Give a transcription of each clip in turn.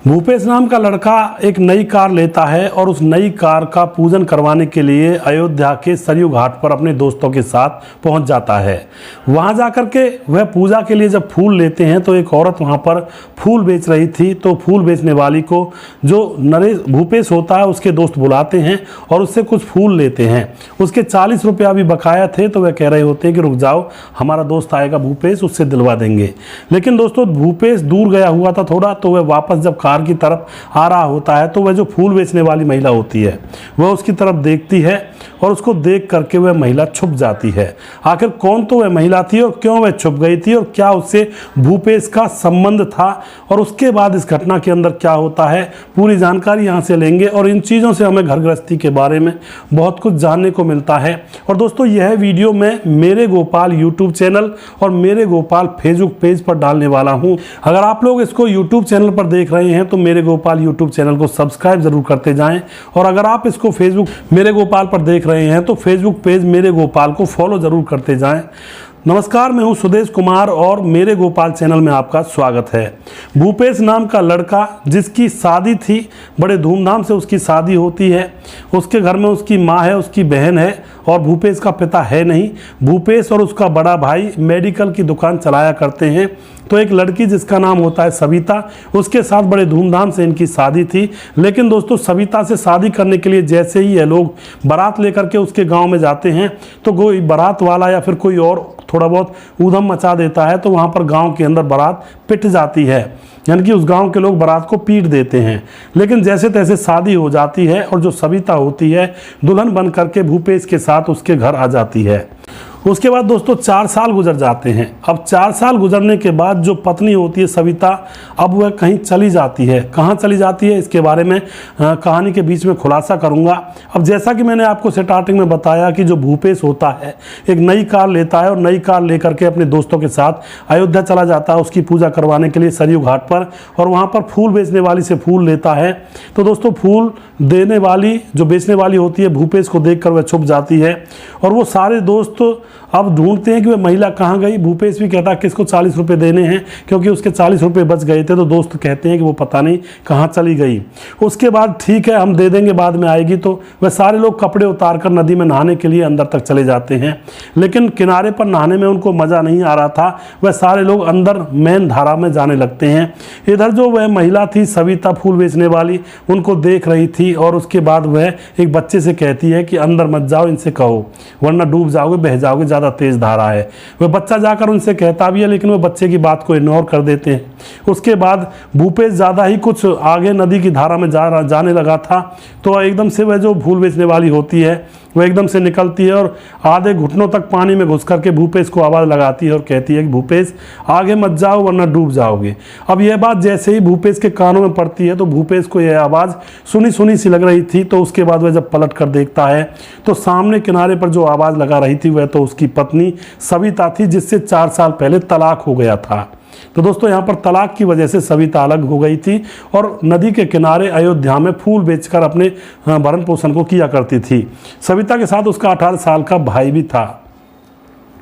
भूपेश नाम का लड़का एक नई कार लेता है और उस नई कार का पूजन करवाने के लिए अयोध्या के सरयू घाट पर अपने दोस्तों के साथ पहुंच जाता है। वहां जाकर के वह पूजा के लिए जब फूल लेते हैं तो एक औरत वहां पर फूल बेच रही थी। तो फूल बेचने वाली को जो नरेश भूपेश होता है उसके दोस्त बुलाते हैं और उससे कुछ फूल लेते हैं। उसके 40 रुपया भी बकाया थे तो वह कह रहे होते हैं कि रुक जाओ, हमारा दोस्त आएगा भूपेश, उससे दिलवा देंगे। लेकिन दोस्तों भूपेश दूर गया हुआ था थोड़ा, तो वह वापस जब कार की तरफ आ रहा होता है तो वह जो फूल बेचने वाली महिला होती है वह उसकी तरफ देखती है और उसको देख करके वह महिला छुप जाती है। आखिर कौन तो वह महिला थी और क्यों वह छुप गई थी और क्या उससे भूपेश का संबंध था और उसके बाद इस घटना के अंदर क्या होता है, पूरी जानकारी यहाँ से लेंगे और इन चीज़ों से हमें घर गृहस्थी के बारे में बहुत कुछ जानने को मिलता है। और दोस्तों यह वीडियो मैं मेरे गोपाल यूट्यूब चैनल और मेरे गोपाल फेसबुक पेज पर डालने वाला हूँ। अगर आप लोग इसको यूट्यूब चैनल पर देख रहे हैं तो मेरे गोपाल यूट्यूब चैनल को सब्सक्राइब जरूर करते जाएं और अगर आप इसको फेसबुक मेरे गोपाल पर देख रहे हैं तो फेसबुक पेज मेरे गोपाल को फॉलो जरूर करते जाएं। नमस्कार, मैं हूं सुदेश कुमार और मेरे गोपाल चैनल में आपका स्वागत है। भूपेश नाम का लड़का जिसकी शादी थी, बड़े धूमधाम से उसकी शादी होती है। उसके घर में उसकी माँ है, उसकी बहन है और भूपेश का पिता है नहीं। भूपेश और उसका बड़ा भाई मेडिकल की दुकान चलाया करते हैं। तो एक लड़की जिसका नाम होता है सविता, उसके साथ बड़े धूमधाम से इनकी शादी थी। लेकिन दोस्तों सविता से शादी करने के लिए जैसे ही ये लोग बारात लेकर के उसके गांव में जाते हैं तो कोई बारात वाला या फिर कोई और थोड़ा बहुत ऊधम मचा देता है तो वहां पर गांव के अंदर बारात पिट जाती है, यानी कि उस गांव के लोग बारात को पीट देते हैं। लेकिन जैसे तैसे शादी हो जाती है और जो सविता होती है दुल्हन बन करके भूपेश के साथ उसके घर आ जाती है। उसके बाद दोस्तों 4 साल गुजर जाते हैं। अब 4 साल गुजरने के बाद जो पत्नी होती है सविता, अब वह कहीं चली जाती है। कहाँ चली जाती है इसके बारे में कहानी के बीच में खुलासा करूँगा। अब जैसा कि मैंने आपको स्टार्टिंग में बताया कि जो भूपेश होता है एक नई कार लेता है और नई कार लेकर के अपने दोस्तों के साथ अयोध्या चला जाता है उसकी पूजा करवाने के लिए सरयू घाट पर, और वहाँ पर फूल बेचने वाली से फूल लेता है। तो दोस्तों फूल देने वाली जो बेचने वाली होती है भूपेश को देखकर वह छुप जाती है और वो सारे दोस्त अब ढूंढते हैं कि वह महिला कहाँ गई। भूपेश भी कहता है किसको 40 रुपये देने हैं, क्योंकि उसके 40 रुपये बच गए थे। तो दोस्त कहते हैं कि वो पता नहीं कहाँ चली गई। उसके बाद ठीक है हम दे देंगे, बाद में आएगी। तो वह सारे लोग कपड़े उतार कर नदी में नहाने के लिए अंदर तक चले जाते हैं। लेकिन किनारे पर नहाने में उनको मज़ा नहीं आ रहा था, वह सारे लोग अंदर मेन धारा में जाने लगते हैं। इधर जो वह महिला थी सविता फूल बेचने वाली, उनको देख रही थी और उसके बाद वह एक बच्चे से कहती है कि अंदर मत जाओ, इनसे कहो वरना डूब जाओगे, बह जाओगे, ज़्यादा तेज धारा है। वह बच्चा जाकर उनसे कहता भी है लेकिन वह बच्चे की बात को इग्नोर कर देते हैं। उसके बाद भूपेश ज़्यादा ही कुछ आगे नदी की धारा में जाने लगा था तो एकदम से वह जो फूल बेचने वाली होती है वह एकदम से निकलती है और आधे घुटनों तक पानी में घुस करके भूपेश को आवाज़ लगाती है और कहती है कि भूपेश आगे मत जाओ वरना डूब जाओगे। अब यह बात जैसे ही भूपेश के कानों में पड़ती है तो भूपेश को यह आवाज़ सुनी सुनी सी लग रही थी। तो उसके बाद वह जब पलट कर देखता है तो सामने किनारे पर जो आवाज़ लगा रही थी वह तो उसकी पत्नी सविता थी, जिससे 4 साल पहले तलाक हो गया था। तो दोस्तों यहाँ पर तलाक की वजह से सविता अलग हो गई थी और नदी के किनारे अयोध्या में फूल बेचकर अपने भरण पोषण को किया करती थी। सविता के साथ उसका 18 साल का भाई भी था।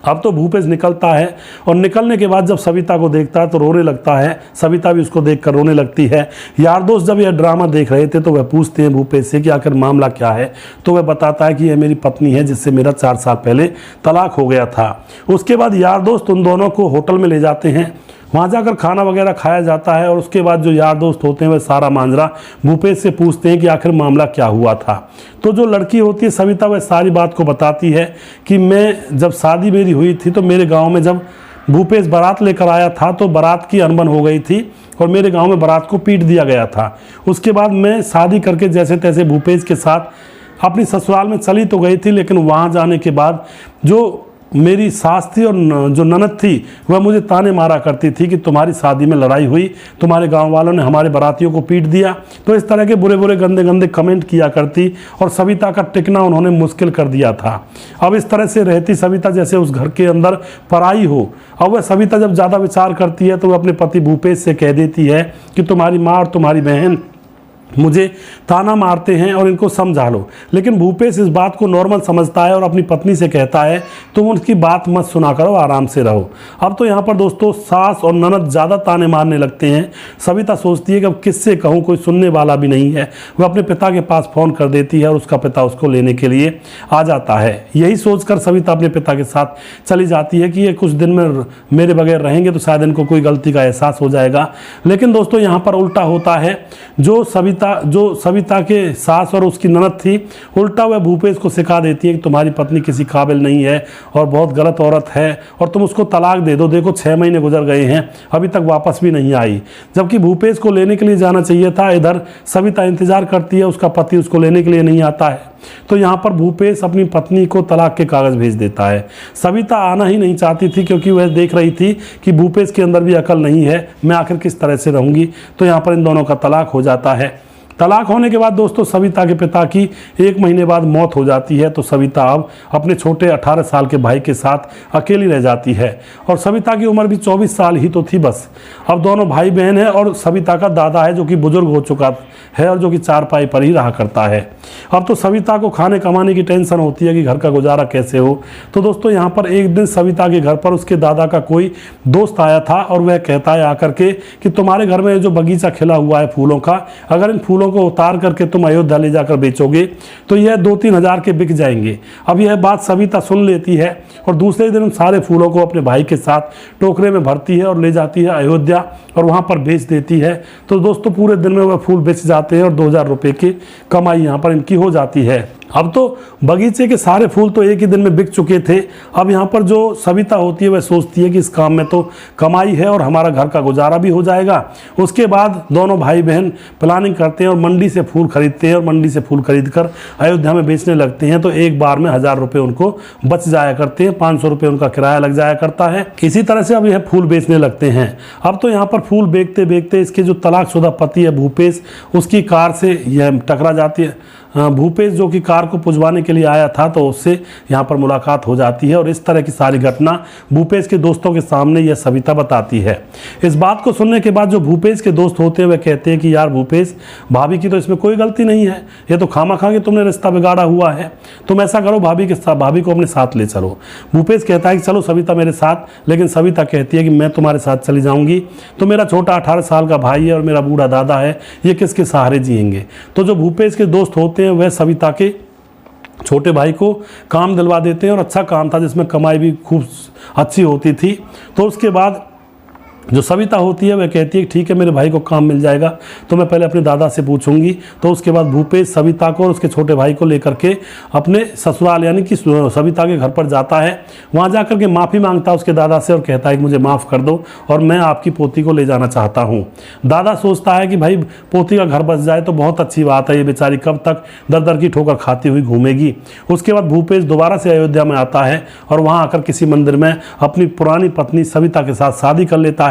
अब तो भूपेश निकलता है और निकलने के बाद जब सविता को देखता है तो रोने लगता है। सविता भी उसको देखकर रोने लगती है। यार दोस्त जब यह ड्रामा देख रहे थे तो वह पूछते हैं भूपेश से कि आखिर मामला क्या है। तो वह बताता है कि यह मेरी पत्नी है जिससे मेरा 4 साल पहले तलाक हो गया था। उसके बाद यार दोस्त उन दोनों को होटल में ले जाते हैं, वहाँ जाकर खाना वगैरह खाया जाता है और उसके बाद जो यार दोस्त होते हैं वह सारा मांजरा भूपेश से पूछते हैं कि आखिर मामला क्या हुआ था। तो जो लड़की होती है सविता वह सारी बात को बताती है कि मैं जब शादी मेरी हुई थी तो मेरे गांव में जब भूपेश बारात लेकर आया था तो बारात की अनबन हो गई थी और मेरे गाँव में बारात को पीट दिया गया था। उसके बाद मैं शादी करके जैसे तैसे भूपेश के साथ अपनी ससुराल में चली तो गई थी, लेकिन वहाँ जाने के बाद जो मेरी सास थी और जो ननद थी वह मुझे ताने मारा करती थी कि तुम्हारी शादी में लड़ाई हुई, तुम्हारे गांव वालों ने हमारे बारातियों को पीट दिया। तो इस तरह के बुरे बुरे गंदे गंदे कमेंट किया करती और सविता का टिकना उन्होंने मुश्किल कर दिया था। अब इस तरह से रहती सविता जैसे उस घर के अंदर पराई हो। अब वह सविता जब ज़्यादा विचार करती है तो वह अपने पति भूपेश से कह देती है कि तुम्हारी माँ और तुम्हारी बहन मुझे ताना मारते हैं और इनको समझा लो। लेकिन भूपेश इस बात को नॉर्मल समझता है और अपनी पत्नी से कहता है तुम उनकी बात मत सुना करो, आराम से रहो। अब तो यहाँ पर दोस्तों सास और ननद ज़्यादा ताने मारने लगते हैं। सविता सोचती है कि अब किससे कहूँ, कोई सुनने वाला भी नहीं है। वह अपने पिता के पास फ़ोन कर देती है और उसका पिता उसको लेने के लिए आ जाता है। यही सोचकर सविता अपने पिता के साथ चली जाती है कि ये कुछ दिन में मेरे बगैर रहेंगे तो शायद इनको कोई गलती का एहसास हो जाएगा। लेकिन दोस्तों यहाँ पर उल्टा होता है। जो सविता के सास और उसकी ननद थी, उल्टा वह भूपेश को सिखा देती है कि तुम्हारी पत्नी किसी काबिल नहीं है और बहुत गलत औरत है और तुम उसको तलाक दे दो। देखो 6 महीने गुजर गए हैं, अभी तक वापस भी नहीं आई। जबकि भूपेश को लेने के लिए जाना चाहिए था, इधर सविता इंतजार करती है, उसका पति उसको लेने के लिए नहीं आता है। तो यहाँ पर भूपेश अपनी पत्नी को तलाक के कागज भेज देता है। सविता आना ही नहीं चाहती थी क्योंकि वह देख रही थी कि भूपेश के अंदर भी अकल नहीं है, मैं आखिर किस तरह से रहूंगी। तो यहाँ पर इन दोनों का तलाक हो जाता है। तलाक होने के बाद दोस्तों सविता के पिता की 1 महीने बाद मौत हो जाती है। तो सविता अब अपने छोटे 18 साल के भाई के साथ अकेली रह जाती है और सविता की उम्र भी 24 साल ही तो थी बस। अब दोनों भाई बहन हैं और सविता का दादा है जो कि बुजुर्ग हो चुका है और जो कि चारपाई पर ही रहा करता है। अब तो सविता को खाने कमाने की टेंशन होती है कि घर का गुजारा कैसे हो। तो दोस्तों यहाँ पर एक दिन सविता के घर पर उसके दादा का कोई दोस्त आया था और वह कहता है आकर के कि तुम्हारे घर में जो बगीचा खिला हुआ है फूलों का, अगर इन फूलों को उतार करके तुम अयोध्या ले जाकर बेचोगे तो यह 2-3 हज़ार के बिक जाएंगे। अब यह बात सविता सुन लेती है और दूसरे दिन सारे फूलों को अपने भाई के साथ टोकरे में भरती है और ले जाती है अयोध्या और वहां पर बेच देती है। तो दोस्तों पूरे दिन में वह फूल बेच जाते हैं और 2000 रुपये की कमाई यहाँ पर इनकी हो जाती है। अब तो बगीचे के सारे फूल तो एक ही दिन में बिक चुके थे। अब यहाँ पर जो सविता होती है वह सोचती है कि इस काम में तो कमाई है और हमारा घर का गुजारा भी हो जाएगा। उसके बाद दोनों भाई बहन प्लानिंग करते हैं और मंडी से फूल खरीदते हैं और मंडी से फूल खरीद कर अयोध्या में बेचने लगते हैं। तो एक बार में 1000 रुपये उनको बच जाया करते हैं, 500 रुपये उनका किराया लग जाया करता है। इसी तरह से अब यह फूल बेचने लगते हैं। अब तो यहाँ पर फूल बेचते बेचते इसके जो तलाकशुदा पति है भूपेश, उसकी कार से यह टकरा जाती है। भूपेश जो कि कार को पुजवाने के लिए आया था तो उससे यहाँ पर मुलाकात हो जाती है और इस तरह की सारी घटना भूपेश के दोस्तों के सामने यह सविता बताती है। इस बात को सुनने के बाद जो भूपेश के दोस्त होते हैं वह कहते हैं कि यार भूपेश, भाभी की तो इसमें कोई गलती नहीं है, ये तो खामा-खा के तुमने रिश्ता बिगाड़ा हुआ है। तुम ऐसा करो, भाभी को अपने साथ ले चलो। भूपेश कहता है कि चलो सविता मेरे साथ, लेकिन सविता कहती है कि मैं तुम्हारे साथ चली जाऊंगी तो मेरा छोटा 18 साल का भाई है और मेरा बूढ़ा दादा है, ये किसके सहारे जिएंगे। तो जो भूपेश के दोस्त होते हैं वह सविता के छोटे भाई को काम दिलवा देते हैं और अच्छा काम था जिसमें कमाई भी खूब अच्छी होती थी। तो उसके बाद जो सविता होती है वह कहती है ठीक है मेरे भाई को काम मिल जाएगा, तो मैं पहले अपने दादा से पूछूंगी। तो उसके बाद भूपेश सविता को और उसके छोटे भाई को लेकर के अपने ससुराल यानी कि सविता के घर पर जाता है। वहाँ जाकर के माफ़ी मांगता है उसके दादा से और कहता है कि मुझे माफ़ कर दो और मैं आपकी पोती को ले जाना चाहता हूँ। दादा सोचता है कि भाई पोती का घर बस जाए तो बहुत अच्छी बात है, ये बेचारी कब तक दर दर की ठोकर खाती हुई घूमेगी। उसके बाद भूपेश दोबारा से अयोध्या में आता है और वहाँ आकर किसी मंदिर में अपनी पुरानी पत्नी सविता के साथ शादी कर लेता है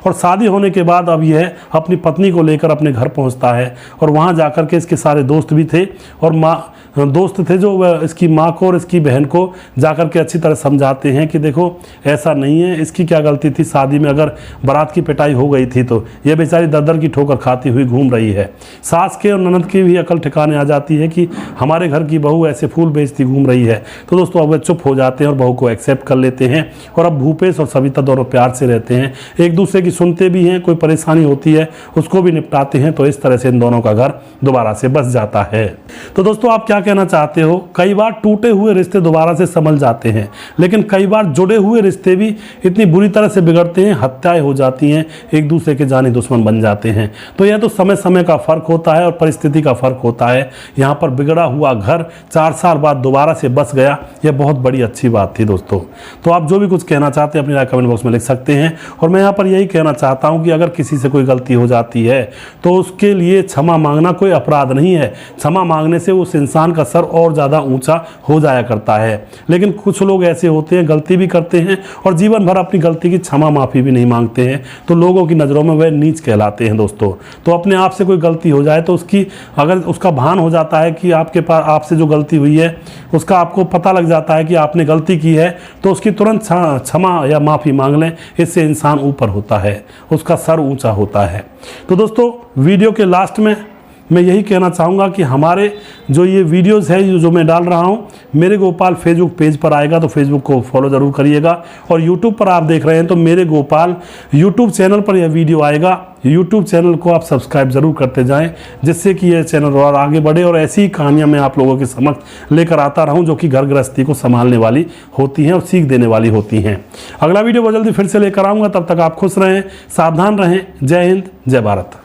और शादी होने के बाद अब यह अपनी पत्नी को लेकर अपने घर पहुंचता है और वहां जाकर के इसके सारे दोस्त भी थे और दोस्त थे जो इसकी माँ को और इसकी बहन को जाकर के अच्छी तरह समझाते हैं कि देखो ऐसा नहीं है, इसकी क्या गलती थी, शादी में अगर बारात की पिटाई हो गई थी तो ये बेचारी दर की ठोकर खाती हुई घूम रही है। सास के और ननद की भी अकल ठिकाने आ जाती है कि हमारे घर की बहू ऐसे फूल बेचती घूम रही है। तो दोस्तों अब वे चुप हो जाते हैं और बहू को एक्सेप्ट कर लेते हैं और अब भूपेश और सविता दोनों प्यार से रहते हैं, एक दूसरे की सुनते भी हैं, कोई परेशानी होती है उसको भी निपटाते हैं। तो इस तरह से इन दोनों का घर दोबारा से बस जाता है। तो दोस्तों आप क्या कहना चाहते हो? कई बार टूटे हुए रिश्ते दोबारा से संभल जाते हैं, लेकिन कई बार जुड़े हुए रिश्ते भी इतनी बुरी तरह से बिगड़ते हैं, हत्याएं हो जाती हैं, एक दूसरे के जानी दुश्मन बन जाते हैं। तो यह तो समय समय का फर्क होता है और परिस्थिति का फर्क होता है। यहाँ पर बिगड़ा हुआ घर 4 साल बाद दोबारा से बस गया, यह बहुत बड़ी अच्छी बात थी दोस्तों। तो आप जो भी कुछ कहना चाहते हैं अपनी राय कमेंट बॉक्स में लिख सकते हैं। और मैं यहाँ पर यही कहना चाहता हूँ कि अगर किसी से कोई गलती हो जाती है तो उसके लिए क्षमा मांगना कोई अपराध नहीं है। क्षमा मांगने से उस इंसान का सर और ज़्यादा ऊंचा हो जाया करता है। लेकिन कुछ लोग ऐसे होते हैं, गलती भी करते हैं और जीवन भर अपनी गलती की क्षमा माफ़ी भी नहीं मांगते हैं, तो लोगों की नज़रों में वह नीच कहलाते हैं दोस्तों। तो अपने आप से कोई गलती हो जाए तो उसकी अगर उसका भान हो जाता है कि आपके पास आपसे जो गलती हुई है उसका आपको पता लग जाता है कि आपने गलती की है, तो उसकी तुरंत क्षमा या माफ़ी मांग लें। इससे इंसान ऊपर होता है, उसका सर ऊंचा होता है। तो दोस्तों वीडियो के लास्ट में मैं यही कहना चाहूँगा कि हमारे जो ये वीडियोस है जो मैं डाल रहा हूँ, मेरे गोपाल फेसबुक पेज पर आएगा तो फेसबुक को फॉलो ज़रूर करिएगा, और यूट्यूब पर आप देख रहे हैं तो मेरे गोपाल यूट्यूब चैनल पर यह वीडियो आएगा। यूट्यूब चैनल को आप सब्सक्राइब ज़रूर करते जाएं, जिससे कि यह चैनल और आगे बढ़े और ऐसी ही कहानियाँ मैं आप लोगों के समक्ष लेकर आता रहूँ जो कि घर गृहस्थी को संभालने वाली होती हैं और सीख देने वाली होती हैं। अगला वीडियो बहुत जल्दी फिर से लेकर आऊँगा, तब तक आप खुश रहें, सावधान रहें। जय हिंद, जय भारत।